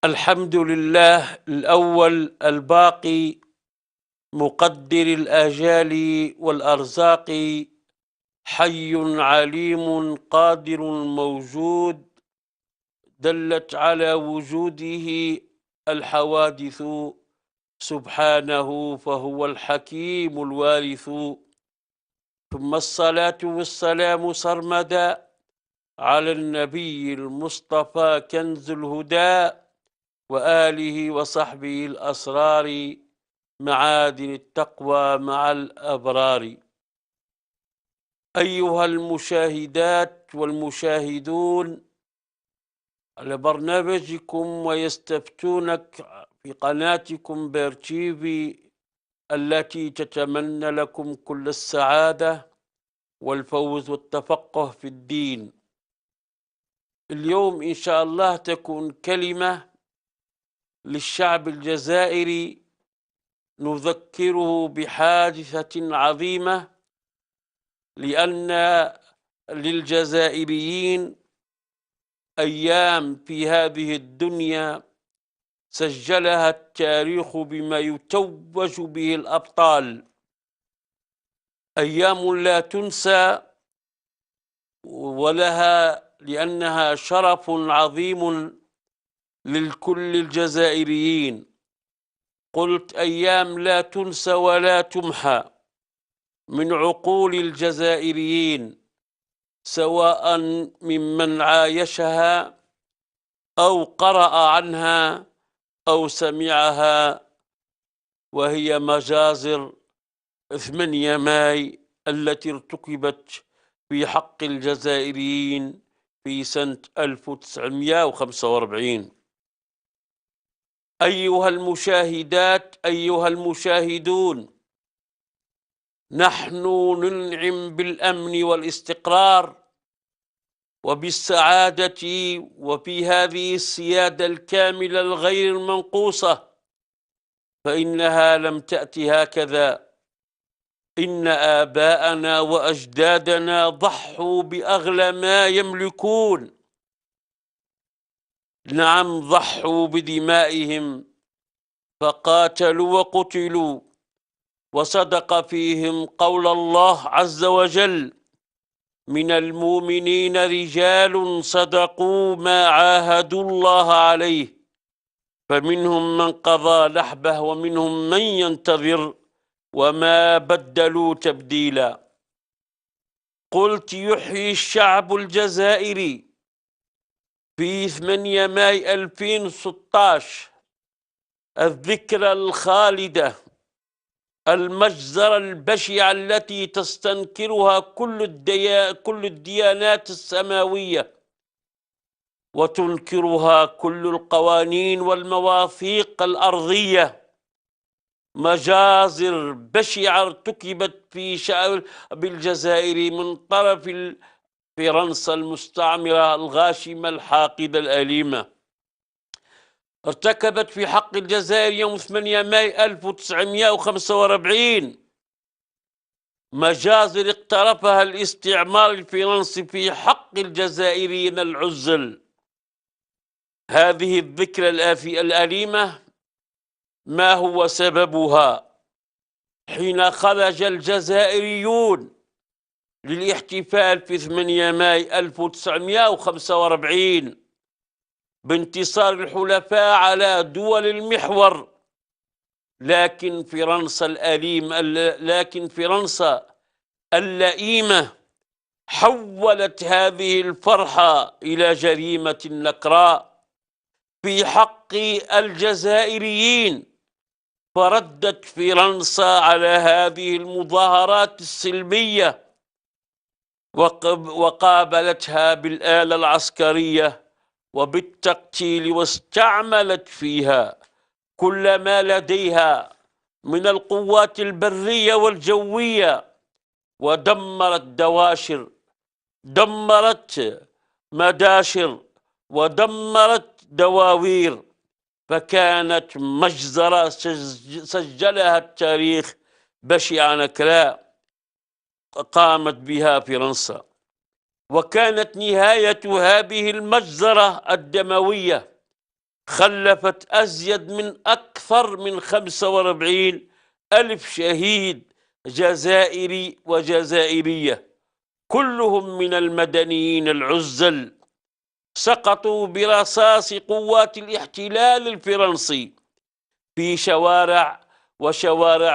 الحمد لله الأول الباقي مقدر الآجال والأرزاق، حي عليم قادر موجود، دلت على وجوده الحوادث سبحانه فهو الحكيم الوارث. ثم الصلاة والسلام سرمدا على النبي المصطفى كنز الهدى وآله وصحبه الأسرار، معادن التقوى مع الأبرار. أيها المشاهدات والمشاهدون على برنامجكم ويستفتونك في قناتكم بيرتشيفي التي تتمنى لكم كل السعادة والفوز والتفقه في الدين. اليوم إن شاء الله تكون كلمة للشعب الجزائري نذكره بحادثة عظيمة، لأن للجزائريين أيام في هذه الدنيا سجلها التاريخ بما يتوج به الأبطال، أيام لا تنسى، لأنها شرف عظيم للكل الجزائريين. قلت أيام لا تنسى ولا تمحى من عقول الجزائريين، سواء ممن عايشها أو قرأ عنها أو سمعها، وهي مجازر 8 ماي التي ارتكبت في حق الجزائريين في سنة 1945. أيها المشاهدات، أيها المشاهدون، نحن ننعم بالأمن والاستقرار وبالسعادة وفي هذه السيادة الكاملة الغير المنقوصة، فإنها لم تأت هكذا. إن آباءنا وأجدادنا ضحوا بأغلى ما يملكون، نعم ضحوا بدمائهم فقاتلوا وقتلوا، وصدق فيهم قول الله عز وجل: من المؤمنين رجال صدقوا ما عاهدوا الله عليه، فمنهم من قضى نحبه ومنهم من ينتظر وما بدلوا تبديلا. قلت يحيي الشعب الجزائري في 8 ماي 2016 الذكرى الخالدة، المجزرة البشعة التي تستنكرها كل الديانات السماوية وتنكرها كل القوانين والمواثيق الأرضية. مجازر بشعة ارتكبت في شعب بالجزائر من طرف فرنسا المستعمرة الغاشمة الحاقدة الأليمة. ارتكبت في حق الجزائر يوم 8 ماي 1945 مجازر اقترفها الاستعمار الفرنسي في حق الجزائريين العزل. هذه الذكرى الأليمة ما هو سببها؟ حين خرج الجزائريون للاحتفال في 8 ماي 1945 بانتصار الحلفاء على دول المحور، لكن فرنسا اللئيمة حولت هذه الفرحة إلى جريمة نكراء في حق الجزائريين، فردت فرنسا على هذه المظاهرات السلمية وقابلتها بالآلة العسكرية وبالتقتيل، واستعملت فيها كل ما لديها من القوات البرية والجوية، ودمرت دواشر، دمرت مداشر، ودمرت دواوير. فكانت مجزرة سجلها التاريخ بشعة نكراء قامت بها فرنسا. وكانت نهاية هذه المجزرة الدموية خلفت أكثر من 45 ألف شهيد جزائري وجزائرية، كلهم من المدنيين العزل، سقطوا برصاص قوات الاحتلال الفرنسي في شوارع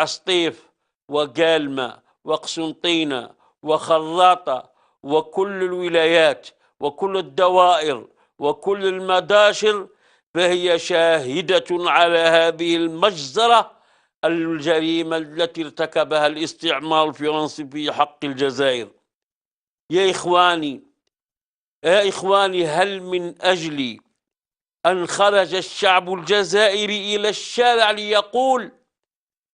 سطيف وقالمة وقسنطينة وخراطة وكل الولايات وكل الدوائر وكل المداشر، فهي شاهدة على هذه المجزرة الجريمة التي ارتكبها الاستعمار الفرنسي في حق الجزائر. يا إخواني، هل من أجل أن خرج الشعب الجزائري إلى الشارع ليقول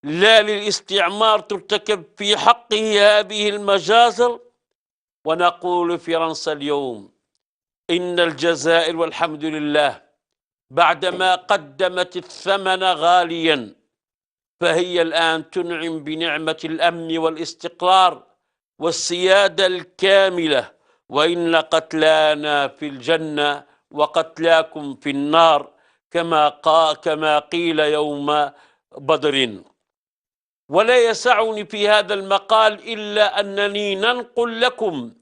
لا للاستعمار ترتكب في حقه هذه المجازر؟ ونقول لفرنسا اليوم إن الجزائر والحمد لله بعدما قدمت الثمن غاليا، فهي الآن تنعم بنعمة الأمن والاستقرار والسيادة الكاملة، وإن قتلانا في الجنة وقتلاكم في النار كما قيل يوم بدر. ولا يسعني في هذا المقال إلا أنني ننقل لكم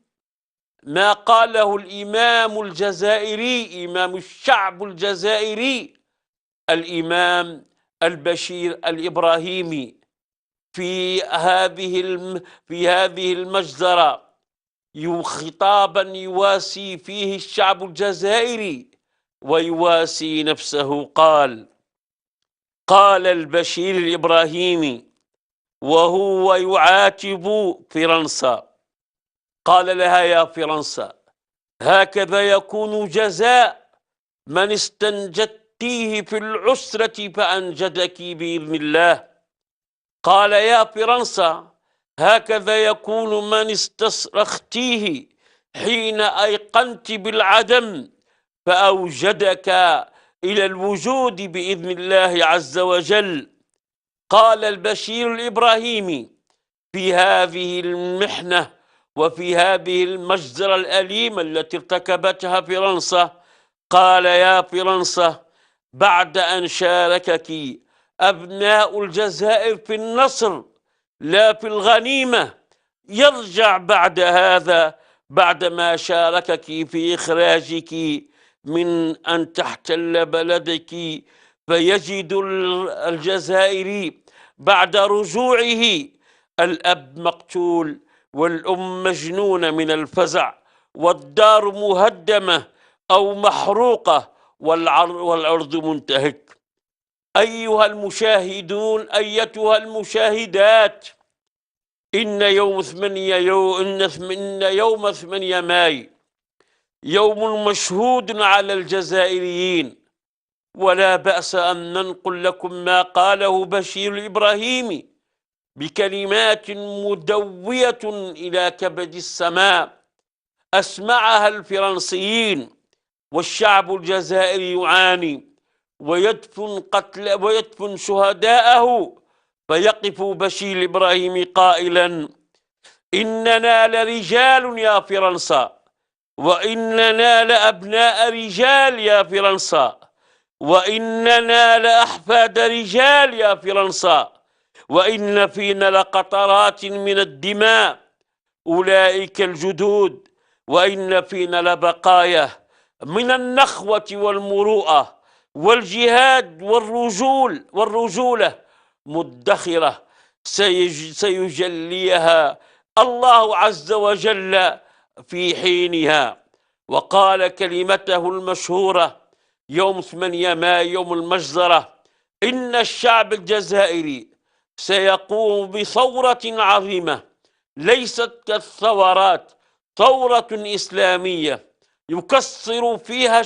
ما قاله الإمام الجزائري، إمام الشعب الجزائري، الإمام البشير الإبراهيمي، في هذه المجزرة، خطابا يواسي فيه الشعب الجزائري ويواسي نفسه. قال البشير الإبراهيمي وهو يعاتب فرنسا، قال لها: يا فرنسا، هكذا يكون جزاء من استنجدتيه في العسرة فأنجدك بإذن الله. قال: يا فرنسا، هكذا يكون من استصرختيه حين أيقنت بالعدم فأوجدك إلى الوجود بإذن الله عز وجل. قال البشير الإبراهيمي في هذه المحنة وفي هذه المجزرة الأليمة التي ارتكبتها فرنسا، قال: يا فرنسا، بعد أن شاركك أبناء الجزائر في النصر لا في الغنيمة، يرجع بعد هذا بعدما شاركك في إخراجك من أن تحتل بلدك، فيجد الجزائري بعد رجوعه الأب مقتول والأم مجنونة من الفزع والدار مهدمة أو محروقة والأرض منتهك. أيها المشاهدون، أيتها المشاهدات، إن يوم 8 ماي يوم مشهود على الجزائريين، ولا بأس أن ننقل لكم ما قاله بشير الإبراهيمي بكلمات مدوية إلى كبد السماء أسمعها الفرنسيين، والشعب الجزائري يعاني ويدفن شهداءه، فيقف بشير الإبراهيمي قائلا: إننا لرجال يا فرنسا، وإننا لأبناء رجال يا فرنسا، وإننا لأحفاد رجال يا فرنسا، وإن فينا لقطرات من الدماء أولئك الجدود، وإن فينا لبقايا من النخوة والمروءة والجهاد والرجولة مدخرة سيجليها الله عز وجل في حينها. وقال كلمته المشهورة يوم 8 مايو يوم المجزرة: إن الشعب الجزائري سيقوم بثورة عظيمة ليست كالثورات، ثورة إسلامية يكسر فيها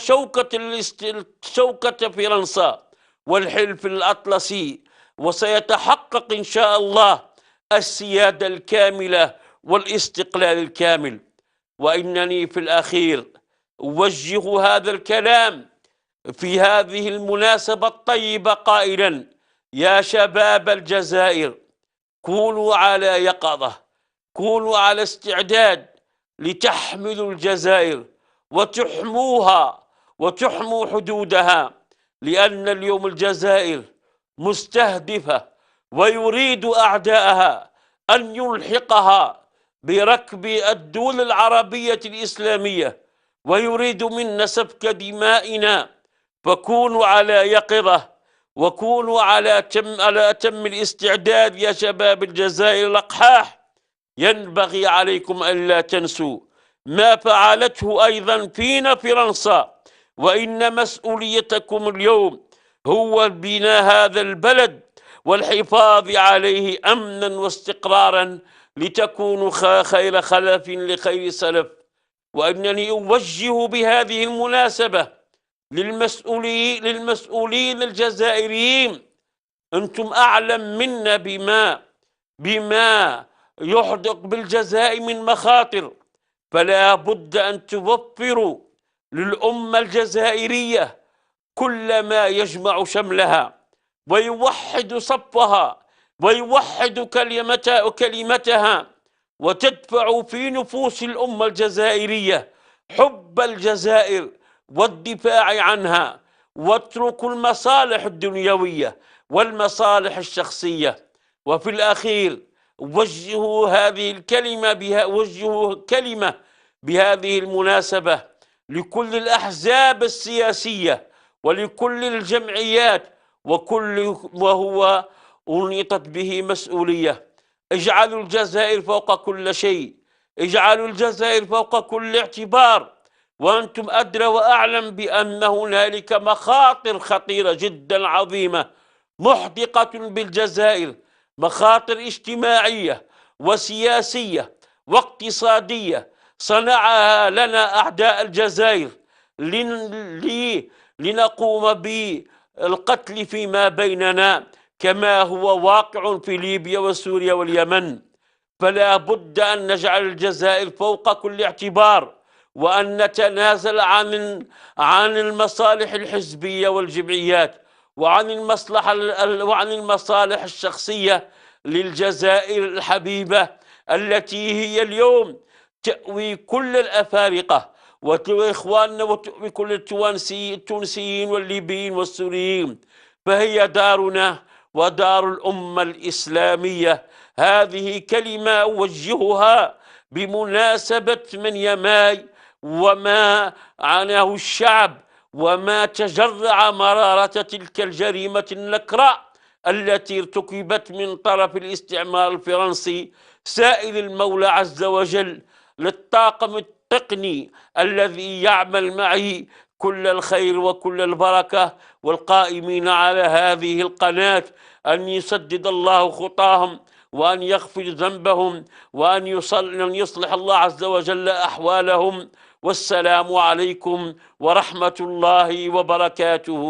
شوكة فرنسا والحلف الأطلسي، وسيتحقق إن شاء الله السيادة الكاملة والاستقلال الكامل. وإنني في الأخير أوجه هذا الكلام في هذه المناسبة الطيبة قائلا: يا شباب الجزائر، كونوا على يقظة، كونوا على استعداد لتحملوا الجزائر وتحموها وتحموا حدودها لأن اليوم الجزائر مستهدفة، ويريد أعداءها أن يلحقها بركب الدول العربية الإسلامية، ويريد منا سفك دمائنا. فكونوا على يقظة، وكونوا على أتم الاستعداد يا شباب الجزائر الأقحاح. ينبغي عليكم ألا تنسوا ما فعلته أيضا فينا فرنسا، وإن مسؤوليتكم اليوم هو بناء هذا البلد والحفاظ عليه أمنا واستقرارا، لتكونوا خير خلف لخير سلف. وإنني أوجه بهذه المناسبة للمسؤولين الجزائريين: أنتم أعلم منا بما يحدق بالجزائر من مخاطر، فلا بد أن توفروا للأمة الجزائرية كل ما يجمع شملها ويوحد صفها ويوحد كلمتها، وتدفع في نفوس الأمة الجزائرية حب الجزائر والدفاع عنها، واتركوا المصالح الدنيوية والمصالح الشخصية. وفي الأخير وجهوا كلمة بهذه المناسبة لكل الأحزاب السياسية ولكل الجمعيات، وهو أنيطت به مسؤولية: اجعلوا الجزائر فوق كل شيء، اجعلوا الجزائر فوق كل اعتبار. وأنتم أدرى وأعلم بأن هنالك مخاطر خطيرة جدا عظيمة محدقة بالجزائر، مخاطر اجتماعية وسياسية واقتصادية صنعها لنا أعداء الجزائر لنقوم بالقتل فيما بيننا، كما هو واقع في ليبيا وسوريا واليمن. فلا بد أن نجعل الجزائر فوق كل اعتبار، وأن نتنازل عن المصالح الحزبية والجمعيات، وعن المصالح الشخصية للجزائر الحبيبة، التي هي اليوم تأوي كل الأفارقة وإخواننا، وتأوي كل التونسيين والليبيين والسوريين. فهي دارنا ودار الأمة الإسلامية. هذه كلمة أوجهها بمناسبة 8 ماي وما عاناه الشعب، وما تجرع مرارة تلك الجريمة النكراء التي ارتكبت من طرف الاستعمار الفرنسي. سائل المولى عز وجل للطاقم التقني الذي يعمل معي كل الخير وكل البركة، والقائمين على هذه القناة، أن يسدد الله خطاهم، وأن يغفر ذنبهم، وأن يصلح الله عز وجل أحوالهم. والسلام عليكم ورحمة الله وبركاته.